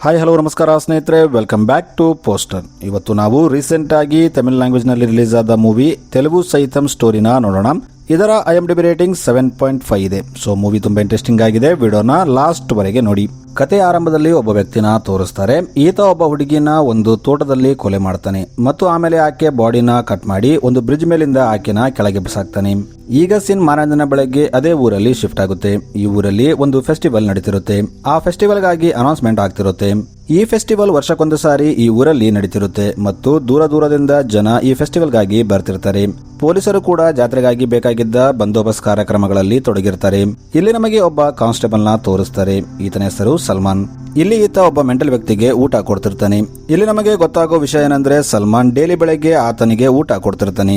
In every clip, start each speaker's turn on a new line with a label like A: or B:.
A: Hi hello ನಮಸ್ಕಾರ ಸ್ನೇಹಿತರೆ, welcome back to poster. ಇವತ್ತು ನಾವು ರೀಸೆಂಟ್ ಆಗಿ ತಮಿಳ್ ಲ್ಯಾಂಗ್ವೇಜ್ ನಲ್ಲಿ ರಿಲೀಸ್ ಆದ ಮೂವಿ ತೆಲುಗು ಸೈತಂ ಸ್ಟೋರಿನ ನೋಡೋಣ. ಇದರ IMDb ರೇಟಿಂಗ್ 7.5 ಇದೆ. ಸೊ ಮೂವಿ ತುಂಬಾ ಇಂಟ್ರೆಸ್ಟಿಂಗ್ ಆಗಿದೆ. ವಿಡಿಯೋನ ಲಾಸ್ಟ್ ವರೆಗೆ ನೋಡಿ. ಕತೆ ಆರಂಭದಲ್ಲಿ ಒಬ್ಬ ವ್ಯಕ್ತಿನ ತೋರಿಸ್ತಾರೆ. ಈತ ಒಬ್ಬ ಹುಡುಗಿನ ಒಂದು ತೋಟದಲ್ಲಿ ಕೊಲೆ ಮಾಡ್ತಾನೆ ಮತ್ತು ಆಮೇಲೆ ಆಕೆ ಬಾಡಿನ ಕಟ್ ಮಾಡಿ ಒಂದು ಬ್ರಿಡ್ಜ್ ಮೇಲಿಂದ ಆಕೆನ ಕೆಳಗೆ ಬಿಸಾಕ್ತಾನೆ. ಈಗ ಸೀನ್ ಮಾರನೇ ಬೆಳಗ್ಗೆ ಅದೇ ಊರಲ್ಲಿ ಶಿಫ್ಟ್ ಆಗುತ್ತೆ. ಈ ಊರಲ್ಲಿ ಒಂದು ಫೆಸ್ಟಿವಲ್ ನಡೀತಿರುತ್ತೆ. ಆ ಫೆಸ್ಟಿವಲ್ ಗಾಗಿ ಅನೌನ್ಸ್ಮೆಂಟ್ ಆಗ್ತಿರುತ್ತೆ. ಈ ಫೆಸ್ಟಿವಲ್ ವರ್ಷಕ್ಕೊಂದು ಸಾರಿ ಈ ಊರಲ್ಲಿ ನಡೀತಿರುತ್ತೆ ಮತ್ತು ದೂರ ದೂರದಿಂದ ಜನ ಈ ಫೆಸ್ಟಿವಲ್ ಗಾಗಿ ಬರ್ತಿರ್ತಾರೆ. ಪೊಲೀಸರು ಕೂಡ ಜಾತ್ರೆಗಾಗಿ ಬೇಕಾಗಿದ್ದ ಬಂದೋಬಸ್ತ್ ಕಾರ್ಯಕ್ರಮಗಳಲ್ಲಿ ತೊಡಗಿರ್ತಾರೆ. ಇಲ್ಲಿ ನಮಗೆ ಒಬ್ಬ ಕಾನ್ಸ್ಟೇಬಲ್ ನ ತೋರಿಸ್ತಾರೆ. ಈತನ ಹೆಸರು ಸಲ್ಮಾನ್. ಇಲ್ಲಿ ಈತ ಒಬ್ಬ ಮೆಂಟಲ್ ವ್ಯಕ್ತಿಗೆ ಊಟ ಕೊಡ್ತಿರ್ತಾನೆ. ಇಲ್ಲಿ ನಮಗೆ ಗೊತ್ತಾಗೋ ವಿಷಯ ಏನಂದ್ರೆ ಸಲ್ಮಾನ್ ಡೈಲಿ ಬೆಳಗ್ಗೆ ಆತನಿಗೆ ಊಟ ಕೊಡ್ತಿರ್ತಾನೆ.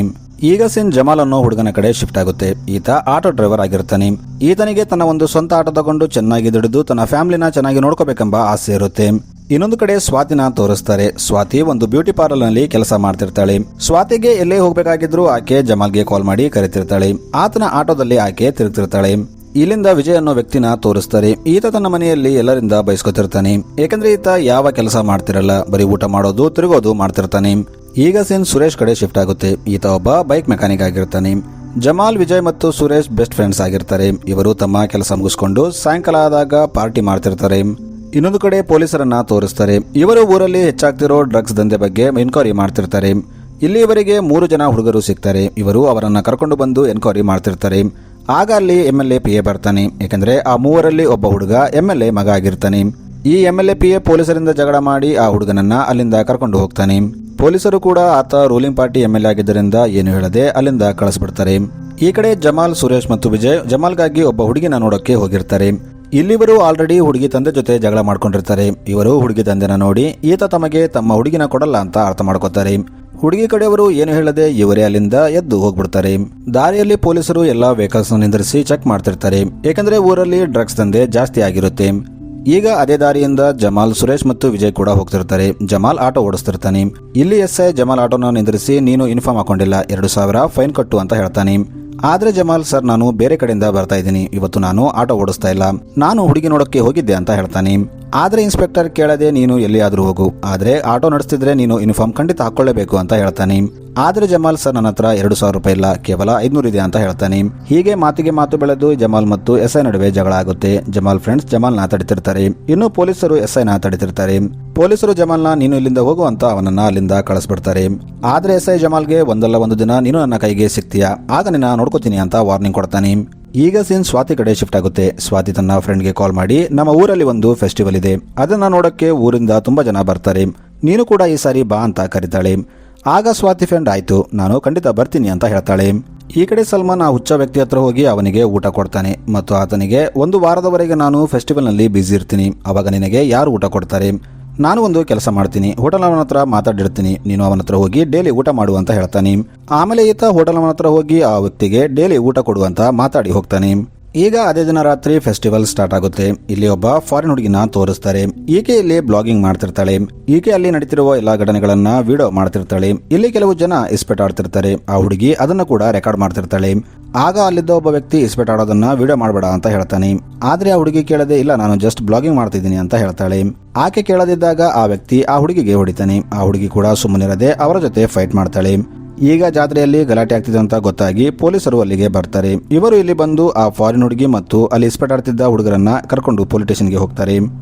A: ಈಗ ಸೀನ್ ಜಮಾಲ್ ಅನ್ನೋ ಹುಡುಗನ ಕಡೆ ಶಿಫ್ಟ್ ಆಗುತ್ತೆ. ಈತ ಆಟೋ ಡ್ರೈವರ್ ಆಗಿರ್ತಾನೆ. ಈತನಿಗೆ ತನ್ನ ಒಂದು ಸ್ವಂತ ಆಟೋ ತಗೊಂಡು ಚೆನ್ನಾಗಿ ದುಡಿದು ತನ್ನ ಫ್ಯಾಮಿಲಿನ ಚೆನ್ನಾಗಿ ನೋಡ್ಕೋಬೇಕೆಂಬ ಆಸೆ ಇರುತ್ತೆ. ಇನ್ನೊಂದು ಕಡೆ ಸ್ವಾತಿನ ತೋರಿಸ್ತಾರೆ. ಸ್ವಾತಿ ಒಂದು ಬ್ಯೂಟಿ ಪಾರ್ಲರ್ ನಲ್ಲಿ ಕೆಲಸ ಮಾಡ್ತಿರ್ತಾಳೆ. ಸ್ವಾತಿಗೆ ಎಲ್ಲೇ ಹೋಗ್ಬೇಕಾಗಿದ್ರು ಆಕೆ ಜಮಾಲ್ಗೆ ಕಾಲ್ ಮಾಡಿ ಕರೆತಿರ್ತಾಳೆ. ಆತನ ಆಟೋದಲ್ಲಿ ಆಕೆ ತಿರುಗ್ತಿರ್ತಾಳೆ. ಇಲ್ಲಿಂದ ವಿಜಯ್ ಅನ್ನೋ ವ್ಯಕ್ತಿನ ತೋರಿಸ್ತಾರೆ. ಈತ ತನ್ನ ಮನೆಯಲ್ಲಿ ಎಲ್ಲರಿಂದ ಬಯಸ್ಕೊತಿರ್ತಾನೆ. ಯಾಕಂದ್ರೆ ಈತ ಯಾವ ಕೆಲಸ ಮಾಡ್ತಿರಲ್ಲ, ಬರೀ ಊಟ ಮಾಡೋದು ತಿರುಗೋದು ಮಾಡ್ತಿರ್ತಾನೆ. ಈಗ ಸೀನ್ ಸುರೇಶ್ ಕಡೆ ಶಿಫ್ಟ್ ಆಗುತ್ತೆ. ಈತ ಒಬ್ಬ ಬೈಕ್ ಮೆಕ್ಯಾನಿಕ್ ಆಗಿರ್ತಾನೆ. ಜಮಾಲ್, ವಿಜಯ್ ಮತ್ತು ಸುರೇಶ್ ಬೆಸ್ಟ್ ಫ್ರೆಂಡ್ಸ್ ಆಗಿರ್ತಾರೆ. ಇವರು ತಮ್ಮ ಕೆಲಸ ಮುಗಿಸ್ಕೊಂಡು ಸಾಯಂಕಾಲ ಆದಾಗ ಪಾರ್ಟಿ ಮಾಡ್ತಿರ್ತಾರೆ. ಇನ್ನೊಂದು ಕಡೆ ಪೊಲೀಸರನ್ನ ತೋರಿಸ್ತಾರೆ. ಇವರು ಊರಲ್ಲಿ ಹೆಚ್ಚಾಗ್ತಿರೋ ಡ್ರಗ್ಸ್ ದಂಧೆ ಬಗ್ಗೆ ಎನ್ಕ್ವೈರಿ ಮಾಡ್ತಿರ್ತಾರೆ. ಇಲ್ಲಿ ಇವರಿಗೆ 3 ಜನ ಹುಡುಗರು ಸಿಗ್ತಾರೆ. ಇವರು ಅವರನ್ನ ಕರ್ಕೊಂಡು ಬಂದು ಎನ್ಕ್ವೈರಿ ಮಾಡ್ತಿರ್ತಾರೆ. ಆಗ ಅಲ್ಲಿ MLA PA ಬರ್ತಾನೆ. ಯಾಕಂದ್ರೆ ಆ ಮೂವರಲ್ಲಿ ಒಬ್ಬ ಹುಡುಗ MLA ಮಗ ಆಗಿರ್ತಾನೆ. ಈ MLA PA ಪೊಲೀಸರಿಂದ ಜಗಳ ಮಾಡಿ ಆ ಹುಡುಗನನ್ನ ಅಲ್ಲಿಂದ ಕರ್ಕೊಂಡು ಹೋಗ್ತಾನೆ. ಪೊಲೀಸರು ಕೂಡ ಆತ ರೂಲಿಂಗ್ ಪಾರ್ಟಿ MLA ಆಗಿದ್ದರಿಂದ ಏನು ಹೇಳದೆ ಅಲ್ಲಿಂದ ಕಳಿಸ್ಬಿಡ್ತಾರೆ. ಈ ಕಡೆ ಜಮಾಲ್, ಸುರೇಶ್ ಮತ್ತು ವಿಜಯ್ ಜಮಾಲ್ಗಾಗಿ ಒಬ್ಬ ಹುಡುಗಿನ ನೋಡೋಕೆ ಹೋಗಿರ್ತಾರೆ. ಇಲ್ಲಿವರು ಆಲ್ರೆಡಿ ಹುಡುಗಿ ತಂದೆ ಜೊತೆ ಜಗಳ ಮಾಡ್ಕೊಂಡಿರ್ತಾರೆ. ಇವರು ಹುಡುಗಿ ತಂದೆನ ನೋಡಿ ಈತ ತಮಗೆ ತಮ್ಮ ಹುಡುಗಿನ ಕೊಡಲ್ಲ ಅಂತ ಅರ್ಥ ಮಾಡ್ಕೋತಾರೆ. ಹುಡುಗಿ ಕಡೆಯವರು ಏನು ಹೇಳದೆ ಇವರೇ ಅಲ್ಲಿಂದ ಎದ್ದು ಹೋಗ್ಬಿಡ್ತಾರೆ. ದಾರಿಯಲ್ಲಿ ಪೊಲೀಸರು ಎಲ್ಲಾ ವೆಹಿಕಲ್ಸ್ ನಿಂದ್ರಿಸಿ ಚೆಕ್ ಮಾಡ್ತಿರ್ತಾರೆ. ಯಾಕಂದ್ರೆ ಊರಲ್ಲಿ ಡ್ರಗ್ಸ್ ದಂಧೆ ಜಾಸ್ತಿ ಆಗಿರುತ್ತೆ. ಈಗ ಅದೇ ದಾರಿಯಿಂದ ಜಮಾಲ್, ಸುರೇಶ್ ಮತ್ತು ವಿಜಯ್ ಕೂಡ ಹೋಗ್ತಿರ್ತಾರೆ. ಜಮಾಲ್ ಆಟೋ ಓಡಿಸ್ತಿರ್ತಾನೆ. ಇಲ್ಲಿ SI ಜಮಾಲ್ ಆಟೋನ ನಿಂದ್ರಿಸಿ ನೀನು ಯೂನಿಫಾರ್ಮ್ ಹಾಕೊಂಡಿಲ್ಲ, 2,000 ಫೈನ್ ಕಟ್ಟು ಅಂತ ಹೇಳ್ತಾನೆ. ಆದ್ರೆ ಜಮಾಲ್, ಸರ್ ನಾನು ಬೇರೆ ಕಡೆಯಿಂದ ಬರ್ತಾ ಇದ್ದೀನಿ, ಇವತ್ತು ನಾನು ಆಟೋ ಓಡಿಸ್ತಾ ಇಲ್ಲ, ನಾನು ಹುಡುಗಿ ನೋಡೋಕೆ ಹೋಗಿದ್ದೆ ಅಂತ ಹೇಳ್ತಾನೆ. ಆದ್ರೆ ಇನ್ಸ್ಪೆಕ್ಟರ್ ಕೇಳದೆ ನೀನು ಎಲ್ಲಿಯಾದ್ರೂ ಹೋಗು, ಆದ್ರೆ ಆಟೋ ನಡೆಸ್ತಿದ್ರೆ ನೀನು ಯೂನಿಫಾರ್ಮ್ ಖಂಡಿತ ಹಾಕೊಳ್ಳೇಬೇಕು ಅಂತ ಹೇಳ್ತಾನೆ. ಆದ್ರೆ ಜಮಾಲ್, ಸರ್ ನನ್ನ ಹತ್ರ 2,000 ರೂಪಾಯಿ ಇಲ್ಲ, ಕೇವಲ 500 ಇದೆ ಅಂತ ಹೇಳ್ತಾನೆ. ಹೀಗೆ ಮಾತಿಗೆ ಮಾತು ಬೆಳೆದು ಜಮಾಲ್ ಮತ್ತು SI ನಡುವೆ ಜಗಳ ಆಗುತ್ತೆ. ಜಮಾಲ್ ಫ್ರೆಂಡ್ಸ್ ಜಮಾಲ್ನ ತಡಿತಿರ್ತಾರೆ. ಇನ್ನು ಪೊಲೀಸರು SIನ ತಡಿತಿರ್ತಾರೆ. ಪೊಲೀಸರು ಜಮಾಲ್ನ ನೀನು ಇಲ್ಲಿಂದ ಹೋಗು ಅಂತ ಅವನನ್ನ ಅಲ್ಲಿಂದ ಕಳಿಸ್ಬಿಡ್ತಾರೆ. ಆದ್ರೆ SI ಜಮಾಲ್ಗೆ ಒಂದಲ್ಲ ಒಂದು ದಿನ ನೀನು ನನ್ನ ಕೈಗೆ ಸಿಗ್ತೀಯಾ, ಆಗ ನಿನ್ನ ನೋಡ್ಕೋತೀನಿ ಅಂತ ವಾರ್ನಿಂಗ್ ಕೊಡ್ತಾನೆ. ಈಗ ಸೀನ್ ಸ್ವಾತಿ ಕಡೆ ಶಿಫ್ಟ್ ಆಗುತ್ತೆ. ಸ್ವಾತಿ ತನ್ನ ಫ್ರೆಂಡ್ಗೆ ಕಾಲ್ ಮಾಡಿ ನಮ್ಮ ಊರಲ್ಲಿ ಒಂದು ಫೆಸ್ಟಿವಲ್ ಇದೆ, ಅದನ್ನ ನೋಡಕ್ಕೆ ಊರಿಂದ ತುಂಬಾ ಜನ ಬರ್ತಾರೆ, ನೀನು ಕೂಡ ಈ ಸಾರಿ ಬಾ ಅಂತ ಕರೀತಾಳೆ. ಆಗ ಸ್ವಾತಿ ಫ್ರೆಂಡ್ ಆಯ್ತು, ನಾನು ಖಂಡಿತ ಬರ್ತೀನಿ ಅಂತ ಹೇಳ್ತಾಳೆ. ಈ ಕಡೆ ಸಲ್ಮಾನ್ ಆ ಹುಚ್ಚ ವ್ಯಕ್ತಿ ಹತ್ರ ಹೋಗಿ ಅವನಿಗೆ ಊಟ ಕೊಡ್ತಾನೆ ಮತ್ತು ಆತನಿಗೆ 1 ವಾರದವರೆಗೆ ನಾನು ಫೆಸ್ಟಿವಲ್ ನಲ್ಲಿ ಬ್ಯುಸಿ ಇರ್ತೀನಿ, ಅವಾಗ ನಿನಗೆ ಯಾರು ಊಟ ಕೊಡ್ತಾರೆ, ನಾನು ಒಂದು ಕೆಲಸ ಮಾಡ್ತೀನಿ, ಹೋಟೆಲ್ ಅವನ ಹತ್ರ ಮಾತಾಡಿರ್ತೀನಿ, ನೀನು ಅವನ ಹತ್ರ ಹೋಗಿ ಡೈಲಿ ಊಟ ಮಾಡು ಅಂತ ಹೇಳ್ತಾನೆ. ಆಮೇಲೆ ಈತ ಹೋಟೆಲ್ ಅವನ ಹತ್ರ ಹೋಗಿ ಆ ವ್ಯಕ್ತಿಗೆ ಡೈಲಿ ಊಟ ಕೊಡುವಂತ ಮಾತಾಡಿ ಹೋಗ್ತಾನೆ. ಈಗ ಅದೇ ದಿನ ರಾತ್ರಿ ಫೆಸ್ಟಿವಲ್ ಸ್ಟಾರ್ಟ್ ಆಗುತ್ತೆ. ಇಲ್ಲಿ ಒಬ್ಬ ಫಾರಿನ್ ಹುಡುಗಿನ ತೋರಿಸ್ತಾರೆ. ಈಕೆ ಇಲ್ಲಿ ಬ್ಲಾಗಿಂಗ್ ಮಾಡ್ತಿರ್ತಾಳೆ. ಈಕೆ ಅಲ್ಲಿ ನಡೀತಿರುವ ಎಲ್ಲಾ ಘಟನೆಗಳನ್ನ ವಿಡಿಯೋ ಮಾಡ್ತಿರ್ತಾಳೆ. ಇಲ್ಲಿ ಕೆಲವು ಜನ ಇಸ್ಪೆಟ್ ಆಡ್ತಿರ್ತಾರೆ. ಆ ಹುಡುಗಿ ಅದನ್ನ ಕೂಡ ರೆಕಾರ್ಡ್ ಮಾಡ್ತಿರ್ತಾಳೆ. ಆಗ ಅಲ್ಲಿದ್ದ ಒಬ್ಬ ವ್ಯಕ್ತಿ ಇಸ್ಪೆಟ್ ಆಡೋದನ್ನ ವಿಡಿಯೋ ಮಾಡಬೇಡ ಅಂತ ಹೇಳ್ತಾನೆ. ಆದ್ರೆ ಆ ಹುಡುಗಿ ಕೇಳದೆ ಇಲ್ಲ, ನಾನು ಜಸ್ಟ್ ಬ್ಲಾಗಿಂಗ್ ಮಾಡ್ತಿದ್ದೀನಿ ಅಂತ ಹೇಳ್ತಾಳೆ. ಆಕೆ ಕೇಳದಿದ್ದಾಗ ಆ ವ್ಯಕ್ತಿ ಆ ಹುಡುಗಿಗೆ ಹೊಡಿತಾನೆ. ಆ ಹುಡುಗಿ ಕೂಡ ಸುಮ್ಮನಿರದೆ ಅವರ ಜೊತೆ ಫೈಟ್ ಮಾಡ್ತಾಳೆ. ಈಗ ಜಾತ್ರೆಯಲ್ಲಿ ಗಲಾಟೆ ಆಗ್ತಿದೆ ಅಂತ ಗೊತ್ತಾಗಿ ಪೊಲೀಸರು ಅಲ್ಲಿಗೆ ಬರ್ತಾರೆ. ಇವರು ಇಲ್ಲಿ ಬಂದು ಆ ಫಾರಿನ್ ಹುಡುಗಿ ಮತ್ತು ಅಲ್ಲಿ ಇಸ್ಪೆಟ್ ಆಡ್ತಿದ್ದ ಹುಡುಗರನ್ನ ಕರ್ಕೊಂಡು ಪೊಲೀಸ್ ಸ್ಟೇಷನ್ಗೆ ಹೋಗ್ತಾರೆ.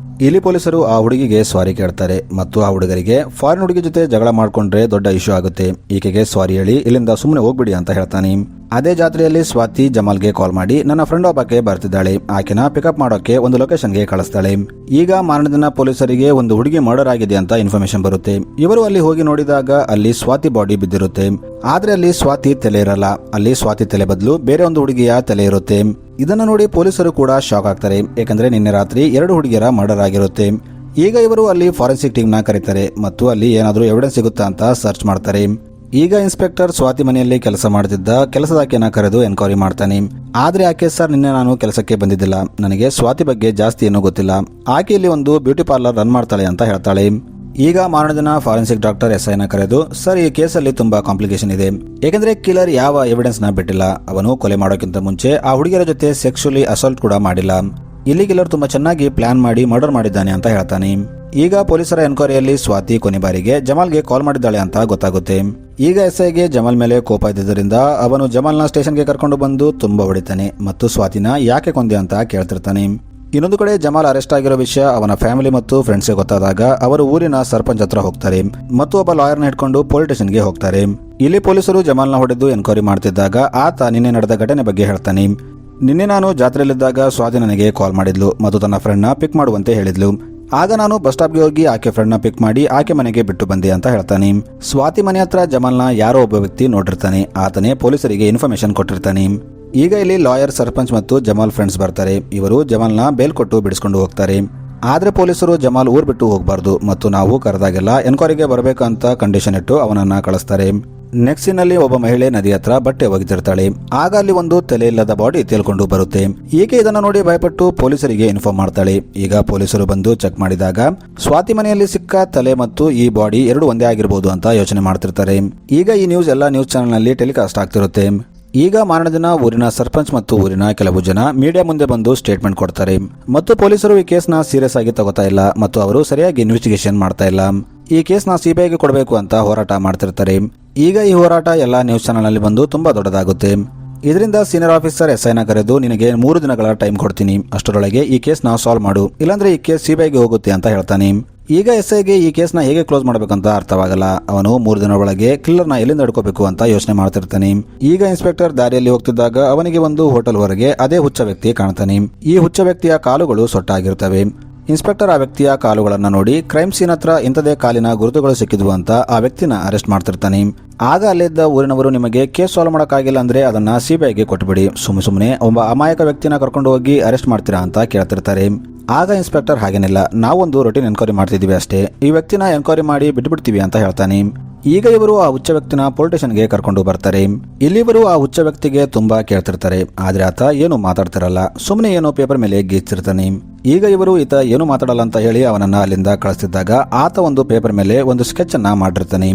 A: ಇಲ್ಲಿ ಪೊಲೀಸರು ಆ ಹುಡುಗಿಗೆ ಸಾರಿ ಕೇಳ್ತಾರೆ ಮತ್ತು ಆ ಹುಡುಗರಿಗೆ ಫಾರಿನ್ ಹುಡುಗಿ ಜೊತೆ ಜಗಳ ಮಾಡ್ಕೊಂಡ್ರೆ ದೊಡ್ಡ ಇಶ್ಯೂ ಆಗುತ್ತೆ, ಈಕೆಗೆ ಸಾರಿ ಹೇಳಿ ಇಲ್ಲಿಂದ ಸುಮ್ಮನೆ ಹೋಗ್ಬಿಡಿ ಅಂತ ಹೇಳ್ತಾನೆ. ಅದೇ ಜಾತ್ರೆಯಲ್ಲಿ ಸ್ವಾತಿ ಜಮಾಲ್ಗೆ ಕಾಲ್ ಮಾಡಿ ನನ್ನ ಫ್ರೆಂಡ್ ಒಬ್ಬಕ್ಕೆ ಬರ್ತಿದ್ದಾಳೆ, ಆಕೆನ ಪಿಕಪ್ ಮಾಡೋಕೆ ಒಂದು ಲೊಕೇಶನ್ಗೆ ಕಳಿಸ್ತಾಳೆ. ಈಗ ಮಾರನೇ ದಿನ ಪೊಲೀಸರಿಗೆ ಒಂದು ಹುಡುಗಿ ಮರ್ಡರ್ ಆಗಿದೆ ಅಂತ ಇನ್ಫಾರ್ಮೇಶನ್ ಬರುತ್ತೆ. ಇವರು ಅಲ್ಲಿ ಹೋಗಿ ನೋಡಿದಾಗ ಅಲ್ಲಿ ಸ್ವಾತಿ ಬಾಡಿ ಬಿದ್ದಿರುತ್ತೆ. ಆದ್ರೆ ಅಲ್ಲಿ ಸ್ವಾತಿ ತಲೆ ಇರಲ್ಲ, ಅಲ್ಲಿ ಸ್ವಾತಿ ತಲೆ ಬದಲು ಬೇರೆ ಒಂದು ಹುಡುಗಿಯ ತಲೆ ಇರುತ್ತೆ. ಇದನ್ನ ನೋಡಿ ಪೊಲೀಸರು ಕೂಡ ಶಾಕ್ ಆಗ್ತಾರೆ. ಯಾಕಂದ್ರೆ ನಿನ್ನೆ ರಾತ್ರಿ 2 ಹುಡುಗಿಯರ ಮರ್ಡರ್ ಆಗಿರುತ್ತೆ. ಈಗ ಇವರು ಅಲ್ಲಿ ಫಾರೆನ್ಸಿಕ್ ಟೀಮ್ ನ ಕರೀತಾರೆ ಮತ್ತು ಅಲ್ಲಿ ಏನಾದ್ರೂ ಎವಿಡೆನ್ಸ್ ಸಿಗುತ್ತಾ ಅಂತ ಸರ್ಚ್ ಮಾಡ್ತಾರೆ. ಈಗ ಇನ್ಸ್ಪೆಕ್ಟರ್ ಸ್ವಾತಿ ಮನೆಯಲ್ಲಿ ಕೆಲಸ ಮಾಡ್ತಿದ್ದ ಕೆಲಸದಾಕೆನ ಕರೆದು ಎನ್ಕ್ವೈರಿ ಮಾಡ್ತಾನೆ. ಆದ್ರೆ ಆಕೆ, ಸರ್ ನಿನ್ನೆ ನಾನು ಕೆಲಸಕ್ಕೆ ಬಂದಿದ್ದಿಲ್ಲ, ನನಗೆ ಸ್ವಾತಿ ಬಗ್ಗೆ ಜಾಸ್ತಿ ಏನೂ ಗೊತ್ತಿಲ್ಲ, ಆಕೆ ಇಲ್ಲಿ ಒಂದು ಬ್ಯೂಟಿ ಪಾರ್ಲರ್ ರನ್ ಮಾಡ್ತಾಳೆ ಅಂತ ಹೇಳ್ತಾಳೆ. ಈಗ ಮಾರನೇ ದಿನ ಫಾರೆನ್ಸಿಕ್ ಡಾಕ್ಟರ್ SIನ ಕರೆದು, ಸರ್ ಈ ಕೇಸಲ್ಲಿ ತುಂಬಾ ಕಾಂಪ್ಲಿಕೇಶನ್ ಇದೆ, ಯಾಕಂದ್ರೆ ಕಿಲ್ಲರ್ ಯಾವ ಎವಿಡೆನ್ಸ್ ನ ಬಿಟ್ಟಿಲ್ಲ, ಅವನು ಕೊಲೆ ಮಾಡೋಕ್ಕಿಂತ ಮುಂಚೆ ಆ ಹುಡುಗಿಯರ ಜೊತೆ ಸೆಕ್ಸುಯಲಿ ಅಸಾಲ್ಟ್ ಕೂಡ ಮಾಡಿಲ್ಲ, ಇಲ್ಲಿ ಕಿಲ್ಲರ್ ತುಂಬಾ ಚೆನ್ನಾಗಿ ಪ್ಲಾನ್ ಮಾಡಿ ಮರ್ಡರ್ ಮಾಡಿದ್ದಾನೆ ಅಂತ ಹೇಳ್ತಾನೆ. ಈಗ ಪೊಲೀಸರ ಎನ್ಕ್ವೈರಿಯಲ್ಲಿ ಸ್ವಾತಿ ಕೊನೆ ಬಾರಿಗೆ ಜಮಾಲ್ಗೆ ಕಾಲ್ ಮಾಡಿದ್ದಾಳೆ ಅಂತ ಗೊತ್ತಾಗುತ್ತೆ. ಈಗ ಎಸ್ಐಗೆ ಜಮಾಲ್ ಮೇಲೆ ಕೋಪ ಇದ್ದಿದ್ದರಿಂದ ಅವನು ಜಮಾಲ್ನ ಸ್ಟೇಷನ್ಗೆ ಕರ್ಕೊಂಡು ಬಂದು ತುಂಬಾ ಹೊಡಿತಾನೆ ಮತ್ತು ಸ್ವಾತಿನ ಯಾಕೆ ಕೊಂದೆ ಅಂತ ಕೇಳ್ತಿರ್ತಾನೆ. ಇನ್ನೊಂದು ಕಡೆ ಜಮಾಲ್ ಅರೆಸ್ಟ್ ಆಗಿರೋ ವಿಷಯ ಅವನ ಫ್ಯಾಮಿಲಿ ಮತ್ತು ಫ್ರೆಂಡ್ಸ್ಗೆ ಗೊತ್ತಾದಾಗ ಅವರು ಊರಿನ ಸರ್ಪಂಚ್ ಹತ್ರ ಹೋಗ್ತಾರೆ ಮತ್ತು ಒಬ್ಬ ಲಾಯರ್ನ ಹಿಡ್ಕೊಂಡು ಪೊಲೀಸ್ ಸ್ಟೇಷನ್ಗೆ ಹೋಗ್ತಾರೆ. ಇಲ್ಲಿ ಪೊಲೀಸರು ಜಮಾಲ್ನ ಹೊಡೆದು ಎನ್ಕ್ವೈರಿ ಮಾಡ್ತಿದ್ದಾಗ ಆತ ನಿನ್ನೆ ನಡೆದ ಘಟನೆ ಬಗ್ಗೆ ಹೇಳ್ತಾನೆ. ನಿನ್ನೆ ನಾನು ಜಾತ್ರೆಯಲ್ಲಿದ್ದಾಗ ಸ್ವಾತಿ ನನಗೆ ಕಾಲ್ ಮಾಡಿದ್ಲು ಮತ್ತು ತನ್ನ ಫ್ರೆಂಡ್ನ ಪಿಕ್ ಮಾಡುವಂತೆ ಹೇಳಿದ್ಲು. ಆಗ ನಾನು ಬಸ್ ಸ್ಟಾಪ್ಗೆ ಹೋಗಿ ಆಕೆ ಫ್ರೆಂಡ್ನ ಪಿಕ್ ಮಾಡಿ ಆಕೆ ಮನೆಗೆ ಬಿಟ್ಟು ಬಂದೆ ಅಂತ ಹೇಳ್ತಾನೆ. ಸ್ವಾತಿ ಮನೆ ಹತ್ರ ಜಮಾಲ್ನ ಯಾರೋ ಒಬ್ಬ ವ್ಯಕ್ತಿ ನೋಡಿರ್ತಾನೆ. ಆತನೇ ಪೊಲೀಸರಿಗೆ ಇನ್ಫಾರ್ಮೇಶನ್ ಕೊಟ್ಟಿರ್ತಾನೆ. ಈಗ ಇಲ್ಲಿ ಲಾಯರ್, ಸರ್ಪಂಚ್ ಮತ್ತು ಜಮಾಲ್ ಫ್ರೆಂಡ್ಸ್ ಬರ್ತಾರೆ. ಇವರು ಜಮಾಲ್ನ ಬೇಲ್ ಕೊಟ್ಟು ಬಿಡಿಸ್ಕೊಂಡು ಹೋಗ್ತಾರೆ. ಆದ್ರೆ ಪೊಲೀಸರು ಜಮಾಲ್ ಊರ್ ಬಿಟ್ಟು ಹೋಗಬಾರ್ದು ಮತ್ತು ನಾವು ಕರೆದಾಗೆಲ್ಲ ಎನ್ಕ್ವೈರಿಗೆ ಬರಬೇಕಂತ ಕಂಡೀಷನ್ ಇಟ್ಟು ಅವನನ್ನ ಕಳಿಸ್ತಾರೆ. ನೆಕ್ಸ್ಟ್ ಸೀನಲ್ಲಿ ಒಬ್ಬ ಮಹಿಳೆ ನದಿ ಹತ್ರ ಬಟ್ಟೆ ಒಗಿತಿರ್ತಾಳೆ. ಆಗ ಅಲ್ಲಿ ಒಂದು ತಲೆ ಇಲ್ಲದ ಬಾಡಿ ತೇಲ್ಕೊಂಡು ಬರುತ್ತೆ. ಈಕೆ ಇದನ್ನ ನೋಡಿ ಭಯಪಟ್ಟು ಪೊಲೀಸರಿಗೆ ಇನ್ಫಾರ್ಮ್ ಮಾಡ್ತಾಳೆ. ಈಗ ಪೊಲೀಸರು ಬಂದು ಚೆಕ್ ಮಾಡಿದಾಗ ಸ್ವಾತಿ ಮನೆಯಲ್ಲಿ ಸಿಕ್ಕ ತಲೆ ಮತ್ತು ಈ ಬಾಡಿ ಎರಡು ಒಂದೇ ಆಗಿರಬಹುದು ಅಂತ ಯೋಚನೆ ಮಾಡ್ತಿರ್ತಾರೆ. ಈಗ ಈ ನ್ಯೂಸ್ ಎಲ್ಲ ನ್ಯೂಸ್ ಚಾನೆಲ್ ನಲ್ಲಿ ಟೆಲಿಕಾಸ್ಟ್ ಆಗ್ತಿರುತ್ತೆ. ಈಗ ಮಾರನೇ ದಿನ ಊರಿನ ಸರ್ಪಂಚ್ ಮತ್ತು ಊರಿನ ಕೆಲವು ಜನ ಮೀಡಿಯಾ ಮುಂದೆ ಬಂದು ಸ್ಟೇಟ್ಮೆಂಟ್ ಕೊಡ್ತಾರೆ ಮತ್ತು ಪೊಲೀಸರು ಈ ಕೇಸ್ನ ಸೀರಿಯಸ್ ಆಗಿ ತಗೋತಾ ಇಲ್ಲ ಮತ್ತು ಅವರು ಸರಿಯಾಗಿ ಇನ್ವೆಸ್ಟಿಗೇಷನ್ ಮಾಡ್ತಾ ಇಲ್ಲ. ಈ ಕೇಸ್ನ ಸಿಬಿಐಗೆ ಕೊಡಬೇಕು ಅಂತ ಹೋರಾಟ ಮಾಡ್ತಿರ್ತಾರೆ. ಈಗ ಈ ಹೋರಾಟ ಎಲ್ಲ ನ್ಯೂಸ್ ಚಾನೆಲ್ ನಲ್ಲಿ ಬಂದು ತುಂಬಾ ದೊಡ್ಡದಾಗುತ್ತೆ. ಇದರಿಂದ ಸೀನಿಯರ್ ಆಫೀಸರ್ ಎಸ್ಐನ ಕರೆದು ನಿನಗೆ 3 ದಿನಗಳ ಟೈಮ್ ಕೊಡ್ತೀನಿ, ಅಷ್ಟರೊಳಗೆ ಈ ಕೇಸ್ನ ಸಾಲ್ವ್ ಮಾಡು, ಇಲ್ಲಾಂದ್ರೆ ಈ ಕೇಸ್ ಸಿಬಿಐಗೆ ಹೋಗುತ್ತೆ ಅಂತ ಹೇಳ್ತಾನೆ. ಈಗ ಎಸ್ಐಗೆ ಈ ಕೇಸ್ನ ಹೇಗೆ ಕ್ಲೋಸ್ ಮಾಡಬೇಕಂತ ಅರ್ಥವಾಗಲ್ಲ. ಅವನು 3 ದಿನ ಒಳಗೆ ಕಿಲ್ಲರ್ನ ಎಲ್ಲಿಂದ ಹಿಡ್ಕೋಬೇಕು ಅಂತ ಯೋಚನೆ ಮಾಡ್ತಿರ್ತಾನೆ. ಈಗ ಇನ್ಸ್ಪೆಕ್ಟರ್ ದಾರಿಯಲ್ಲಿ ಹೋಗ್ತಿದ್ದಾಗ ಅವನಿಗೆ ಒಂದು ಹೋಟೆಲ್ ಹೊರಗೆ ಅದೇ ಹುಚ್ಚ ವ್ಯಕ್ತಿ ಕಾಣ್ತಾನೆ. ಈ ಹುಚ್ಚ ವ್ಯಕ್ತಿಯ ಕಾಲುಗಳು ಸೊಟ್ಟಾಗಿರ್ತವೆ. ಇನ್ಸ್ಪೆಕ್ಟರ್ ಆ ವ್ಯಕ್ತಿಯ ಕಾಲುಗಳನ್ನ ನೋಡಿ ಕ್ರೈಮ್ ಸೀನ್ ಹತ್ರ ಇಂಥದೇ ಕಾಲಿನ ಗುರುತುಗಳು ಸಿಕ್ಕಿದ್ವು ಅಂತ ಆ ವ್ಯಕ್ತಿನ ಅರೆಸ್ಟ್ ಮಾಡ್ತಿರ್ತಾನೆ. ಆಗ ಅಲ್ಲಿದ್ದ ಊರಿನವರು ನಿಮಗೆ ಕೇಸ್ ಸಾಲ್ವ್ ಮಾಡೋಕ್ಕಾಗಿಲ್ಲ ಅಂದ್ರೆ ಅದನ್ನ ಸಿಬಿಐಗೆ ಕೊಟ್ಬಿಡಿ, ಸುಮ್ಮನೆ ಒಬ್ಬ ಅಮಾಯಕ ವ್ಯಕ್ತಿನ ಕರ್ಕೊಂಡು ಹೋಗಿ ಅರೆಸ್ಟ್ ಮಾಡ್ತೀರಾ ಅಂತ ಕೇಳ್ತಿರ್ತಾರೆ. ಆಗ ಇನ್ಸ್ಪೆಕ್ಟರ್ ಹಾಗೇನಿಲ್ಲ, ನಾವೊಂದು ರೊಟೀನ್ ಎನ್ಕ್ವೈರಿ ಮಾಡ್ತಿದೀವಿ ಅಷ್ಟೇ, ಈ ವ್ಯಕ್ತಿನ ಎನ್ಕ್ವೈರಿ ಮಾಡಿ ಬಿಟ್ಬಿಡ್ತೀವಿ ಅಂತ ಹೇಳ್ತಾನೆ. ಈಗ ಇವರು ಆ ಹುಚ್ಚ ವ್ಯಕ್ತಿನ ಪೊಲೀಸ್ ಸ್ಟೇಷನ್ಗೆ ಕರ್ಕೊಂಡು ಬರ್ತಾರೆ. ಇಲ್ಲಿವರು ಆ ಹುಚ್ಚ ವ್ಯಕ್ತಿಗೆ ತುಂಬಾ ಕೇಳ್ತಿರ್ತಾರೆ. ಆದ್ರೆ ಆತ ಏನು ಮಾತಾಡ್ತಿರಲ್ಲ, ಸುಮ್ಮನೆ ಏನೋ ಪೇಪರ್ ಮೇಲೆ ಗೀಚ್ತಿರ್ತಾನೆ. ಈಗ ಇವರು ಈತ ಏನು ಮಾತಾಡಲ್ಲ ಅಂತ ಹೇಳಿ ಅವನನ್ನ ಅಲ್ಲಿಂದ ಕಳಿಸ್ತಿದ್ದಾಗ ಆತ ಒಂದು ಪೇಪರ್ ಮೇಲೆ ಒಂದು ಸ್ಕೆಚ್ ಅನ್ನ ಮಾಡಿರ್ತಾನೆ.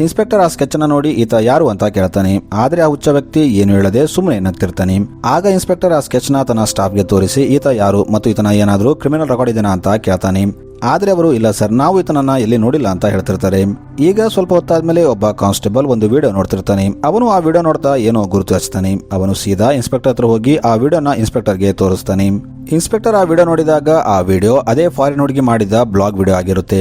A: ಇನ್ಸ್ಪೆಕ್ಟರ್ ಆ ಸ್ಕೆಚ್ ಅನ್ನ ನೋಡಿ ಈತ ಯಾರು ಅಂತ ಕೇಳ್ತಾನೆ. ಆದ್ರೆ ಆ ಹುಚ್ಚ ವ್ಯಕ್ತಿ ಏನು ಹೇಳದೆ ಸುಮ್ಮನೆ ನಗ್ತಿರ್ತಾನೆ. ಆಗ ಇನ್ಸ್ಪೆಕ್ಟರ್ ಆ ಸ್ಕೆಚ್ ನ ತನ್ನ ಸ್ಟಾಫ್ಗೆ ತೋರಿಸಿ ಈತ ಯಾರು ಮತ್ತು ಈತನ ಏನಾದ್ರೂ ಕ್ರಿಮಿನಲ್ ರೆಕಾರ್ಡ್ ಇದೆನಾ ಅಂತ ಕೇಳ್ತಾನೆ. ಆದ್ರೆ ಅವರು ಇಲ್ಲ ಸರ್, ನಾವು ಈತನನ್ನ ಎಲ್ಲಿ ನೋಡಿಲ್ಲ ಅಂತ ಹೇಳ್ತಿರ್ತಾರೆ. ಈಗ ಸ್ವಲ್ಪ ಹೊತ್ತಾದ್ಮೇಲೆ ಒಬ್ಬ ಕಾನ್ಸ್ಟೇಬಲ್ ಒಂದು ವಿಡಿಯೋ ನೋಡ್ತಿರ್ತಾನೆ. ಅವನು ಆ ವಿಡಿಯೋ ನೋಡ್ತಾ ಏನೋ ಗುರುತು ಹಚ್ತಾನೆ. ಅವನು ಸೀದಾ ಇನ್ಸ್ಪೆಕ್ಟರ್ ಹತ್ರ ಹೋಗಿ ಆ ವಿಡಿಯೋನ ಇನ್ಸ್ಪೆಕ್ಟರ್ಗೆ ತೋರಿಸ್ತಾನೆ. ಇನ್ಸ್ಪೆಕ್ಟರ್ ಆ ವಿಡಿಯೋ ನೋಡಿದಾಗ ಆ ವಿಡಿಯೋ ಅದೇ ಫಾರಿನ್ ಹುಡುಗಿ ಮಾಡಿದ ಬ್ಲಾಗ್ ವಿಡಿಯೋ ಆಗಿರುತ್ತೆ.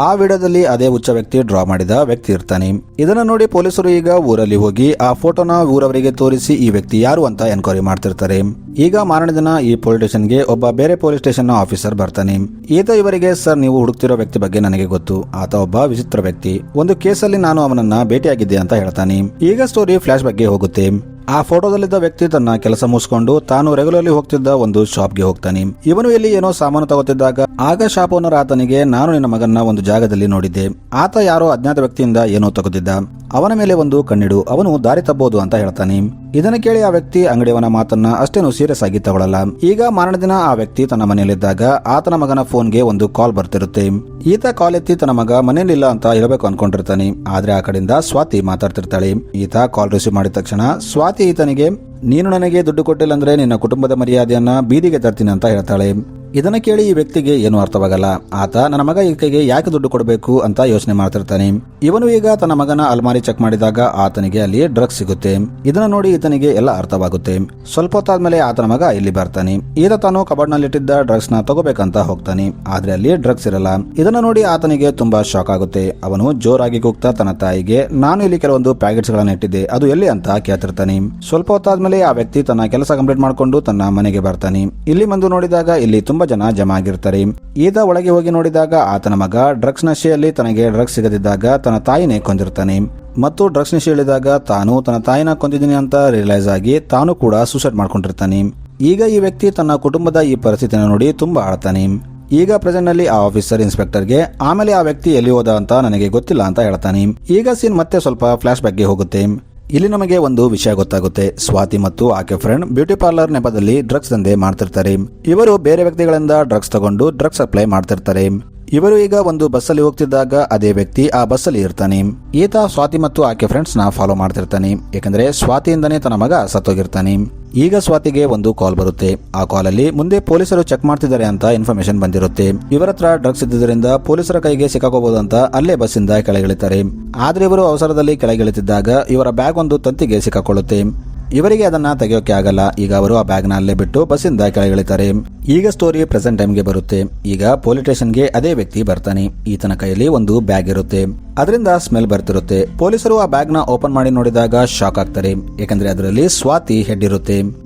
A: ಆ ವಿಡಿಯೋದಲ್ಲಿ ಅದೇ ಹುಚ್ಚ ವ್ಯಕ್ತಿ ಡ್ರಾ ಮಾಡಿದ ವ್ಯಕ್ತಿ ಇರ್ತಾನೆ. ಇದನ್ನ ನೋಡಿ ಪೊಲೀಸರು ಈಗ ಊರಲ್ಲಿ ಹೋಗಿ ಆ ಫೋಟೋನ ಊರವರಿಗೆ ತೋರಿಸಿ ಈ ವ್ಯಕ್ತಿ ಯಾರು ಅಂತ ಎನ್ಕ್ವೈರಿ ಮಾಡ್ತಿರ್ತಾರೆ. ಈಗ ಮಾರನೇ ದಿನ ಈ ಪೊಲೀಸ್ ಸ್ಟೇಷನ್ಗೆ ಒಬ್ಬ ಬೇರೆ ಪೊಲೀಸ್ ಸ್ಟೇಷನ್ ನ ಆಫೀಸರ್ ಬರ್ತಾನೆ. ಈತ ಇವರಿಗೆ ಸರ್, ನೀವು ಹುಡುಕ್ತಿರೋ ವ್ಯಕ್ತಿ ಬಗ್ಗೆ ನನಗೆ ಗೊತ್ತು. ಆತ ಒಬ್ಬ ವಿಚಿತ್ರ ವ್ಯಕ್ತಿ. ಒಂದು ಕೇಸಲ್ಲಿ ನಾನು ಅವನನ್ನ ಭೇಟಿಯಾಗಿದ್ದೆ ಅಂತ ಹೇಳ್ತಾನೆ. ಈಗ ಸ್ಟೋರಿ ಫ್ಲಾಶ್ ಬಗ್ಗೆ ಹೋಗುತ್ತೆ. ಆ ಫೋಟೋದಲ್ಲಿದ್ದ ವ್ಯಕ್ತಿ ತನ್ನ ಕೆಲಸ ಮುಗಿಸ್ಕೊಂಡು ತಾನು ರೆಗ್ಯುಲರ್ಲಿ ಹೋಗ್ತಿದ್ದ ಒಂದು ಶಾಪ್ಗೆ ಹೋಗ್ತಾನೆ. ಇವನು ಇಲ್ಲಿ ಏನೋ ಸಾಮಾನು ತಗೋತಿದ್ದಾಗ ಆಗ ಶಾಪ್ ಓನರ್ ಆತನಿಗೆ, ನಾನು ನಿನ್ನ ಮಗನ್ನ ಒಂದು ಜಾಗದಲ್ಲಿ ನೋಡಿದ್ದೆ, ಆತ ಯಾರೋ ಅಜ್ಞಾತ ವ್ಯಕ್ತಿಯಿಂದ ಏನೋ ತಗೋತಿದ್ದ, ಅವನ ಮೇಲೆ ಒಂದು ಕಣ್ಣಿಡು, ಅವನು ದಾರಿ ತಪ್ಪಬಹುದು ಅಂತ ಹೇಳ್ತಾನೆ. ಇದನ್ನ ಕೇಳಿ ಆ ವ್ಯಕ್ತಿ ಅಂಗಡಿಯವನ ಮಾತನ್ನ ಅಷ್ಟೇನು ಸೀರಿಯಸ್ ಆಗಿ ತಗೊಳ್ಳಲ್ಲ. ಈಗ ಮಾರನೇ ದಿನ ಆ ವ್ಯಕ್ತಿ ತನ್ನ ಮನೆಯಲ್ಲಿದ್ದಾಗ ಆತನ ಮಗನ ಫೋನ್ಗೆ ಒಂದು ಕಾಲ್ ಬರ್ತಿರುತ್ತೆ. ಈತ ಕಾಲ್ ಎತ್ತಿ ತನ್ನ ಮಗ ಮನೆಯಲ್ಲಿಲ್ಲ ಅಂತ ಹೇಳಬೇಕು ಅನ್ಕೊಂಡಿರ್ತಾನೆ. ಆದ್ರೆ ಆ ಕಡೆಯಿಂದ ಸ್ವಾತಿ ಮಾತಾಡ್ತಿರ್ತಾಳೆ. ಈತ ಕಾಲ್ ರಿಸೀವ್ ಮಾಡಿದ ತಕ್ಷಣ ಸ್ವಾತಿ ಈತನಿಗೆ, ನೀನು ನನಗೆ ದುಡ್ಡು ಕೊಟ್ಟಿಲ್ಲ ಅಂದ್ರೆ ನಿನ್ನ ಕುಟುಂಬದ ಮರ್ಯಾದೆಯನ್ನ ಬೀದಿಗೆ ತರ್ತೀನಿ ಅಂತ ಹೇಳ್ತಾಳೆ. ಇದನ್ನ ಕೇಳಿ ಈ ವ್ಯಕ್ತಿಗೆ ಏನು ಅರ್ಥವಾಗಲ್ಲ. ಆತ ನನ್ನ ಮಗ ಈಕೆಗೆ ಯಾಕೆ ದುಡ್ಡು ಕೊಡಬೇಕು ಅಂತ ಯೋಚನೆ ಮಾಡ್ತಿರ್ತಾನೆ. ಇವನು ಈಗ ತನ್ನ ಮಗನ ಅಲ್ಮಾರಿ ಚೆಕ್ ಮಾಡಿದಾಗ ಆತನಿಗೆ ಅಲ್ಲಿ ಡ್ರಗ್ಸ್ ಸಿಗುತ್ತೆ. ಇದನ್ನ ನೋಡಿ ಈತನಿಗೆ ಎಲ್ಲ ಅರ್ಥವಾಗುತ್ತೆ. ಸ್ವಲ್ಪ ಹೊತ್ತಾದ್ಮೇಲೆ ಆತನ ಮಗ ಇಲ್ಲಿ ಬರ್ತಾನೆ. ಈತ ತಾನು ಕಬಾರ್ಡ್ ನಲ್ಲಿ ಇಟ್ಟಿದ್ದ ಡ್ರಗ್ಸ್ ನ ತಗೋಬೇಕಂತ ಹೋಗ್ತಾನೆ. ಆದ್ರೆ ಅಲ್ಲಿ ಡ್ರಗ್ಸ್ ಇರಲ್ಲ. ಇದನ್ನ ನೋಡಿ ಆತನಿಗೆ ತುಂಬಾ ಶಾಕ್ ಆಗುತ್ತೆ. ಅವನು ಜೋರಾಗಿ ಕೂಗ್ತಾ ತನ್ನ ತಾಯಿಗೆ, ನಾನು ಇಲ್ಲಿ ಕೆಲವೊಂದು ಪ್ಯಾಕೆಟ್ಸ್ ಗಳನ್ನ ಇಟ್ಟಿದ್ದೆ, ಅದು ಎಲ್ಲಿ ಅಂತ ಕೇಳ್ತಿರ್ತಾನೆ. ಸ್ವಲ್ಪ ಹೊತ್ತಾದ್ಮೇಲೆ ಆ ವ್ಯಕ್ತಿ ತನ್ನ ಕೆಲಸ ಕಂಪ್ಲೀಟ್ ಮಾಡ್ಕೊಂಡು ತನ್ನ ಮನೆಗೆ ಬರ್ತಾನೆ. ಇಲ್ಲಿ ಬಂದು ನೋಡಿದಾಗ ಇಲ್ಲಿ ತುಂಬಾ ಜನ ಜಮಾ ಆಗಿರ್ತಾರೆ. ಈತ ಒಳಗೆ ಹೋಗಿ ನೋಡಿದಾಗ ಆತನ ಮಗ ಡ್ರಗ್ಸ್ ನಶೆಯಲ್ಲಿ ತನಗೆ ಡ್ರಗ್ಸ್ ಸಿಗದಿದ್ದಾಗ ತನ್ನ ತಾಯಿನೇ ಕೊಂದಿರ್ತಾನೆ ಮತ್ತು ಡ್ರಗ್ಸ್ ನಶೆ ಇಳಿದಾಗ ತಾನು ತನ್ನ ತಾಯಿನ ಕೊಂದಿದ್ದೀನಿ ಅಂತ ರಿಯಲೈಸ್ ಆಗಿ ತಾನು ಕೂಡ ಸೂಸೈಡ್ ಮಾಡ್ಕೊಂಡಿರ್ತಾನೆ. ಈಗ ಈ ವ್ಯಕ್ತಿ ತನ್ನ ಕುಟುಂಬದ ಈ ಪರಿಸ್ಥಿತಿನ ನೋಡಿ ತುಂಬಾ ಆಳ್ತಾನೆ. ಈಗ ಪ್ರೆಸೆಂಟ್ ನಲ್ಲಿ ಆ ಆಫೀಸರ್ ಇನ್ಸ್ಪೆಕ್ಟರ್ಗೆ, ಆಮೇಲೆ ಆ ವ್ಯಕ್ತಿ ಎಲ್ಲಿ ಹೋದ ಅಂತ ನನಗೆ ಗೊತ್ತಿಲ್ಲ ಅಂತ ಹೇಳ್ತಾನೆ. ಈಗ ಸೀನ್ ಮತ್ತೆ ಸ್ವಲ್ಪ ಫ್ಲಾಶ್ ಬ್ಯಾಕ್ಗೆ ಹೋಗುತ್ತೆ. ಇಲ್ಲಿ ನಮಗೆ ಒಂದು ವಿಷಯ ಗೊತ್ತಾಗುತ್ತೆ. ಸ್ವಾತಿ ಮತ್ತು ಆಕೆ ಫ್ರೆಂಡ್ ಬ್ಯೂಟಿ ಪಾರ್ಲರ್ ನೆಪದಲ್ಲಿ ಡ್ರಗ್ಸ್ ದಂಧೆ ಮಾಡ್ತಿರ್ತಾರೆ. ಇವರು ಬೇರೆ ವ್ಯಕ್ತಿಗಳಿಂದ ಡ್ರಗ್ಸ್ ತಗೊಂಡು ಡ್ರಗ್ಸ್ ಸಪ್ಲೈ ಮಾಡ್ತಿರ್ತಾರೆ. ಇವರು ಈಗ ಒಂದು ಬಸ್ಸಲ್ಲಿ ಹೋಗ್ತಿದ್ದಾಗ ಅದೇ ವ್ಯಕ್ತಿ ಆ ಬಸ್ಸಲ್ಲಿ ಇರ್ತಾನೆ. ಈತ ಸ್ವಾತಿ ಮತ್ತು ಆಕೆ ಫ್ರೆಂಡ್ಸ್ ನ ಫಾಲೋ ಮಾಡ್ತಿರ್ತಾನೆ, ಯಾಕಂದ್ರೆ ಸ್ವಾತಿಯಿಂದನೇ ತನ್ನ ಮಗ ಸತ್ತೋಗಿರ್ತಾನೆ. ಈಗ ಸ್ವಾತಿಗೆ ಒಂದು ಕಾಲ್ ಬರುತ್ತೆ. ಆ ಕಾಲಲ್ಲಿ ಮುಂದೆ ಪೊಲೀಸರು ಚೆಕ್ ಮಾಡ್ತಿದ್ದಾರೆ ಅಂತ ಇನ್ಫಾರ್ಮೇಶನ್ ಬಂದಿರುತ್ತೆ. ಇವರ ಹತ್ರ ಡ್ರಗ್ಸ್ ಇದ್ದಿದ್ದರಿಂದ ಪೊಲೀಸರ ಕೈಗೆ ಸಿಕ್ಕಾಕೋಬಹುದು ಅಂತ ಅಲ್ಲೇ ಬಸ್ಸಿಂದ ಕೆಳಗಿಳಿತಾರೆ. ಆದ್ರೆ ಇವರು ಅವಸರದಲ್ಲಿ ಕೆಳಗಿಳಿತಿದ್ದಾಗ ಇವರ ಬ್ಯಾಗ್ ಒಂದು ತಂತಿಗೆ ಸಿಕ್ಕಾಕೊಳ್ಳುತ್ತೆ. ಇವರಿಗೆ ಅದನ್ನ ತೆಗೆಯೋಕೆ ಆಗಲ್ಲ. ಈಗ ಅವರು ಆ ಬ್ಯಾಗ್ ನ ಅಲ್ಲೇ ಬಿಟ್ಟು ಬಸ್ಸಿಂದ ಕೆಳಗಿಳಿತಾರೆ. ಈಗ ಸ್ಟೋರಿ ಪ್ರೆಸೆಂಟ್ ಟೈಮ್ಗೆ ಬರುತ್ತೆ. ಈಗ ಪೊಲೀಸ್ ಸ್ಟೇಷನ್ಗೆ ಅದೇ ವ್ಯಕ್ತಿ ಬರ್ತಾನೆ. ಈತನ ಕೈಯಲ್ಲಿ ಒಂದು ಬ್ಯಾಗ್ ಇರುತ್ತೆ, ಅದರಿಂದ ಸ್ಮೆಲ್ ಬರ್ತಿರುತ್ತೆ. ಪೊಲೀಸರು ಆ ಬ್ಯಾಗ್ ನ ಓಪನ್ ಮಾಡಿ ನೋಡಿದಾಗ ಶಾಕ್ ಆಗ್ತಾರೆ, ಯಾಕಂದ್ರೆ ಅದರಲ್ಲಿ ಸ್ವಾತಿ ಹೆಡ್ ಇರುತ್ತೆ.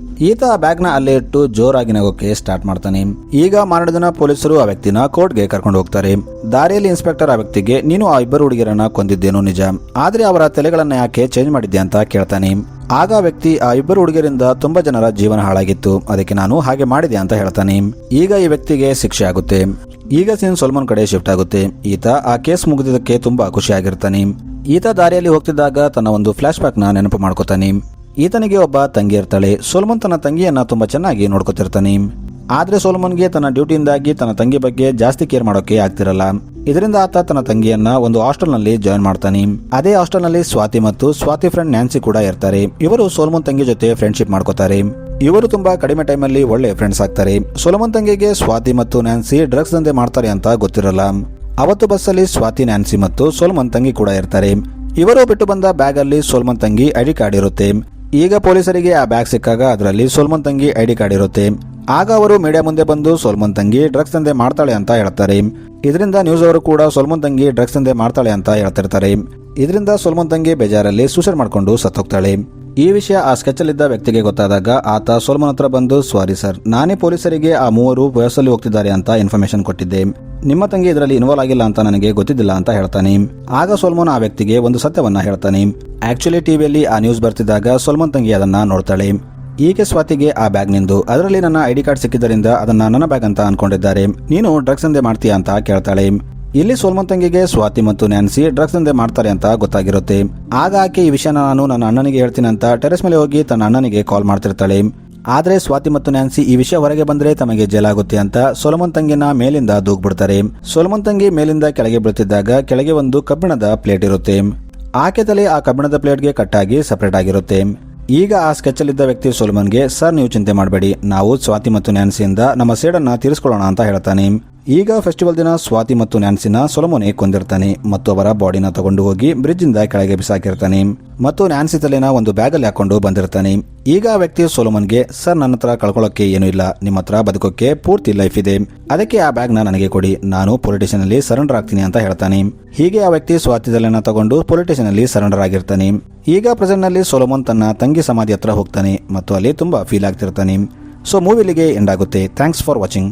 A: ಈತ ಆ ಬ್ಯಾಗ್ ನ ಅಲ್ಲೇ ಇಟ್ಟು ಜೋರಾಗಿ ನಗೋಕೆ ಸ್ಟಾರ್ಟ್ ಮಾಡ್ತಾನೆ. ಈಗ ಮಾರನೇ ದಿನ ಪೊಲೀಸರು ಆ ವ್ಯಕ್ತಿನ ಕೋರ್ಟ್ಗೆ ಕರ್ಕೊಂಡು ಹೋಗ್ತಾರೆ. ದಾರಿಯಲ್ಲಿ ಇನ್ಸ್ಪೆಕ್ಟರ್ ಆ ವ್ಯಕ್ತಿಗೆ, ನೀನು ಆ ಇಬ್ಬರು ಹುಡುಗಿಯರನ್ನ ಕೊಂದಿದ್ದೇನೋ ನಿಜ, ಆದ್ರೆ ಅವರ ತಲೆಗಳನ್ನ ಯಾಕೆ ಚೇಂಜ್ ಮಾಡಿದ್ಯಾ ಅಂತ ಕೇಳ್ತಾನೆ. ಆಗ ವ್ಯಕ್ತಿ, ಆ ಇಬ್ಬರು ಹುಡುಗಿಯರಿಂದ ತುಂಬಾ ಜನರ ಜೀವನ ಹಾಳಾಗಿತ್ತು, ಅದಕ್ಕೆ ನಾನು ಹಾಗೆ ಮಾಡಿದೆ ಅಂತ ಹೇಳ್ತಾನೆ. ಈಗ ಈ ವ್ಯಕ್ತಿಗೆ ಶಿಕ್ಷೆ ಆಗುತ್ತೆ. ಈಗ ಸೀನ್ ಸೊಲ್ಮನ್ ಕಡೆ ಶಿಫ್ಟ್ ಆಗುತ್ತೆ. ಈತ ಆ ಕೇಸ್ ಮುಗಿದಿದ್ದಕ್ಕೆ ತುಂಬಾ ಖುಷಿಯಾಗಿರ್ತಾನೆ. ಈತ ದಾರಿಯಲ್ಲಿ ಹೋಗ್ತಿದ್ದಾಗ ತನ್ನ ಒಂದು ಫ್ಲಾಶ್ ಬ್ಯಾಕ್ ನ ನೆನಪು ಮಾಡ್ಕೋತಾನೆ. ಈತನಿಗೆ ಒಬ್ಬ ತಂಗಿ ಇರ್ತಾಳೆ. ಸೊಲ್ಮನ್ ತನ್ನ ತಂಗಿಯನ್ನ ತುಂಬಾ ಚೆನ್ನಾಗಿ ನೋಡ್ಕೊತಿರ್ತಾನೆ. ಆದ್ರೆ ಸೊಲ್ಮನ್ಗೆ ತನ್ನ ಡ್ಯೂಟಿಯಿಂದಾಗಿ ತನ್ನ ತಂಗಿ ಬಗ್ಗೆ ಜಾಸ್ತಿ ಕೇರ್ ಮಾಡೋಕೆ ಆಗ್ತಿರಲ್ಲ. ಇದರಿಂದ ಆತ ತನ್ನ ತಂಗಿಯನ್ನ ಒಂದು ಹಾಸ್ಟೆಲ್ ನಲ್ಲಿ ಜಾಯಿನ್ ಮಾಡ್ತಾನೆ. ಅದೇ ಹಾಸ್ಟೆಲ್ ನಲ್ಲಿ ಸ್ವಾತಿ ಮತ್ತು ಸ್ವಾತಿ ಫ್ರೆಂಡ್ ನ್ಯಾನ್ಸಿ ಕೂಡ ಇರ್ತಾರೆ. ಇವರು ಸೊಲ್ಮನ್ ತಂಗಿ ಜೊತೆ ಫ್ರೆಂಡ್ಶಿಪ್ ಮಾಡ್ಕೋತಾರೆ. ಇವರು ತುಂಬಾ ಕಡಿಮೆ ಟೈಮ್ ಅಲ್ಲಿ ಒಳ್ಳೆ ಫ್ರೆಂಡ್ಸ್ ಆಗ್ತಾರೆ. ಸೊಲ್ಮನ್ ತಂಗಿಗೆ ಸ್ವಾತಿ ಮತ್ತು ನ್ಯಾನ್ಸಿ ಡ್ರಗ್ಸ್ ದಂಧೆ ಮಾಡ್ತಾರೆ ಅಂತ ಗೊತ್ತಿರಲ್ಲ. ಅವತ್ತು ಬಸ್ಸಲ್ಲಿ ಸ್ವಾತಿ, ನ್ಯಾನ್ಸಿ ಮತ್ತು ಸೊಲ್ಮನ್ ತಂಗಿ ಕೂಡ ಇರ್ತಾರೆ. ಇವರು ಬಿಟ್ಟು ಬಂದ ಬ್ಯಾಗ್ ಅಲ್ಲಿ ಸೊಲ್ಮನ್ ತಂಗಿ ಐಡಿ ಕಾರ್ಡ್ ಇರುತ್ತೆ. ಈಗ ಪೊಲೀಸರಿಗೆ ಆ ಬ್ಯಾಗ್ ಸಿಕ್ಕಾಗ ಅದರಲ್ಲಿ ಸೊಲ್ಮನ್ ತಂಗಿ ಐಡಿ ಕಾರ್ಡ್ ಇರುತ್ತೆ. ಆಗ ಅವರು ಮೀಡಿಯಾ ಮುಂದೆ ಬಂದು ಸೊಲ್ಮನ್ ತಂಗಿ ಡ್ರಗ್ಸ್ ದಂಧೆ ಮಾಡ್ತಾಳೆ ಅಂತ ಹೇಳ್ತಾರೆ. ಇದರಿಂದ ನ್ಯೂಸ್ ಅವರು ಕೂಡ ಸೊಲ್ಮನ್ ತಂಗಿ ಡ್ರಗ್ಸ್ ದಂಧೆ ಮಾಡ್ತಾಳೆ ಅಂತ ಹೇಳ್ತಿರ್ತಾರೆ. ಇದರಿಂದ ಸೊಲ್ಮನ್ ತಂಗಿ ಬೇಜಾರಲ್ಲಿ ಸೂಸೈಡ್ ಮಾಡ್ಕೊಂಡು ಸತ್ತೋಗ್ತಾಳೆ. ಈ ವಿಷಯ ಆ ಸ್ಕೆಚ್ ಅಲ್ಲಿದ್ದ ವ್ಯಕ್ತಿಗೆ ಗೊತ್ತಾದಾಗ ಆತ ಸೊಲ್ಮನ್ ಹತ್ರ ಬಂದು, ಸಾರಿ ಸರ್, ನಾನೇ ಪೊಲೀಸರಿಗೆ ಆ ಮೂವರು ಬಸ್ಸಲ್ಲಿ ಹೋಗ್ತಿದ್ದಾರೆ ಅಂತ ಇನ್ಫಾರ್ಮೇಶನ್ ಕೊಟ್ಟಿದ್ದೆ. ನಿಮ್ಮ ತಂಗಿ ಇದರಲ್ಲಿ ಇನ್ವಾಲ್ವ್ ಆಗಿಲ್ಲ ಅಂತ ನನಗೆ ಗೊತ್ತಿದ್ದಿಲ್ಲ ಅಂತ ಹೇಳ್ತಾನೆ. ಆಗ ಸೊಲ್ಮನ್ ಆ ವ್ಯಕ್ತಿಗೆ ಒಂದು ಸತ್ಯವನ್ನ ಹೇಳ್ತಾನೆ. ಆಕ್ಚುಲಿ ಟಿವಿಯಲ್ಲಿ ಆ ನ್ಯೂಸ್ ಬರ್ತಿದ್ದಾಗ ಸೊಲ್ಮನ್ ತಂಗಿ ಅದನ್ನ ನೋಡ್ತಾಳೆ. ಈಕೆ ಸ್ವಾತಿಗೆ ಆ ಬ್ಯಾಗ್ ನಿಂದು, ಅದರಲ್ಲಿ ನನ್ನ ಐಡಿ ಕಾರ್ಡ್ ಸಿಕ್ಕಿದ್ದರಿಂದ ಅದನ್ನ ನನ್ನ ಬ್ಯಾಗ್ ಅಂತ ಅನ್ಕೊಂಡಿದ್ದಾರೆ, ನೀನು ಡ್ರಗ್ಸ್ ದಂಧೆ ಮಾಡ್ತೀಯಾ ಅಂತ ಕೇಳ್ತಾಳೆ. ಇಲ್ಲಿ ಸೊಲ್ಮನ್ ತಂಗಿಗೆ ಸ್ವಾತಿ ಮತ್ತು ನ್ಯಾನ್ಸಿ ಡ್ರಗ್ಸ್ ದಂಧೆ ಮಾಡ್ತಾರೆ ಅಂತ ಗೊತ್ತಾಗಿರುತ್ತೆ. ಆಗ ಆಕೆ ಈ ವಿಷಯನ ನಾನು ನನ್ನ ಅಣ್ಣನಿಗೆ ಹೇಳ್ತೀನಿ ಅಂತ ಟೆರೆಸ್ ಮೇಲೆ ಹೋಗಿ ತನ್ನ ಅಣ್ಣನಿಗೆ ಕಾಲ್ ಮಾಡ್ತಿರ್ತಾಳೆ. ಆದ್ರೆ ಸ್ವಾತಿ ಮತ್ತು ನ್ಯಾನ್ಸಿ ಈ ವಿಷಯ ಹೊರಗೆ ಬಂದ್ರೆ ತಮಗೆ ಜೈಲಾಗುತ್ತೆ ಅಂತ ಸೊಲ್ಮನ್ ತಂಗಿನ ಮೇಲಿಂದ ದೂಗ್ಬಿಡ್ತಾರೆ. ಸೊಲ್ಮನ್ ತಂಗಿ ಮೇಲಿಂದ ಕೆಳಗೆ ಬೀಳ್ತಿದ್ದಾಗ ಕೆಳಗೆ ಒಂದು ಕಬ್ಬಿಣದ ಪ್ಲೇಟ್ ಇರುತ್ತೆ. ಆಕೆ ತಲೆ ಆ ಕಬ್ಬಿಣದ ಪ್ಲೇಟ್ಗೆ ಕಟ್ಟಾಗಿ ಸಪರೇಟ್ ಆಗಿರುತ್ತೆ. ಈಗ ಆ ಸ್ಕೆಚ್ ಅಲ್ಲಿದ್ದ ವ್ಯಕ್ತಿ ಸೊಲ್ಮನ್ಗೆ, ಸರ್ ನೀವು ಚಿಂತೆ ಮಾಡಬೇಡಿ, ನಾವು ಸ್ವಾತಿ ಮತ್ತು ನ್ಯಾನ್ಸಿಯಿಂದ ನಮ್ಮ ಸೇಡನ್ನ ತೀರಿಸ್ಕೊಳ್ಳೋಣ ಅಂತ ಹೇಳ್ತಾನೆ. ಈಗ ಫೆಸ್ಟಿವಲ್ ದಿನ ಸ್ವಾತಿ ಮತ್ತು ನ್ಯಾನ್ಸಿನ ಸೊಲಮೋನೆ ಕೊಂದಿರ್ತಾನೆ ಮತ್ತು ಅವರ ಬಾಡಿನ ತಗೊಂಡು ಹೋಗಿ ಬ್ರಿಡ್ಜ್ ಇಂದ ಕೆಳಗೆ ಬಿಸಾಕಿರ್ತಾನೆ ಮತ್ತು ನ್ಯಾನ್ಸಿ ತಲೆನ ಒಂದು ಬ್ಯಾಗ್ ಅಲ್ಲಿ ಹಾಕೊಂಡು ಬಂದಿರ್ತಾನೆ. ಈಗ ಆ ವ್ಯಕ್ತಿ ಸೊಲಮನ್ಗೆ, ಸರ್ ನನ್ನ ಹತ್ರ ಕಳ್ಕೊಳ್ಳೋಕೆ ಏನೂ ಇಲ್ಲ, ನಿಮ್ಮ ಹತ್ರ ಬದುಕೋಕೆ ಪೂರ್ತಿ ಲೈಫ್ ಇದೆ, ಅದಕ್ಕೆ ಆ ಬ್ಯಾಗ್ ನನಗೆ ಕೊಡಿ, ನಾನು ಪೊಲಿಟಿಷನ್ ಅಲ್ಲಿ ಸರೆಂಡರ್ ಆಗ್ತೀನಿ ಅಂತ ಹೇಳ್ತಾನೆ. ಹೀಗೆ ಆ ವ್ಯಕ್ತಿ ಸ್ವಾತಿ ತಲೆನ ತಗೊಂಡು ಪೊಲಿಟಿಷನ್ ಅಲ್ಲಿ ಸರೆಂಡರ್ ಆಗಿರ್ತಾನೆ. ಈಗ ಪ್ರೆಸೆಂಟ್ ನಲ್ಲಿ ಸೊಲಮನ್ ತನ್ನ ತಂಗಿ ಸಮಾಧಿ ಹತ್ರ ಹೋಗ್ತಾನೆ ಮತ್ತು ಅಲ್ಲಿ ತುಂಬಾ ಫೀಲ್ ಆಗ್ತಿರ್ತಾನೆ. ಸೊ ಮೂವಿಲಿಗೆ ಎಂಡ್ ಆಗುತ್ತೆ. Thanks for watching.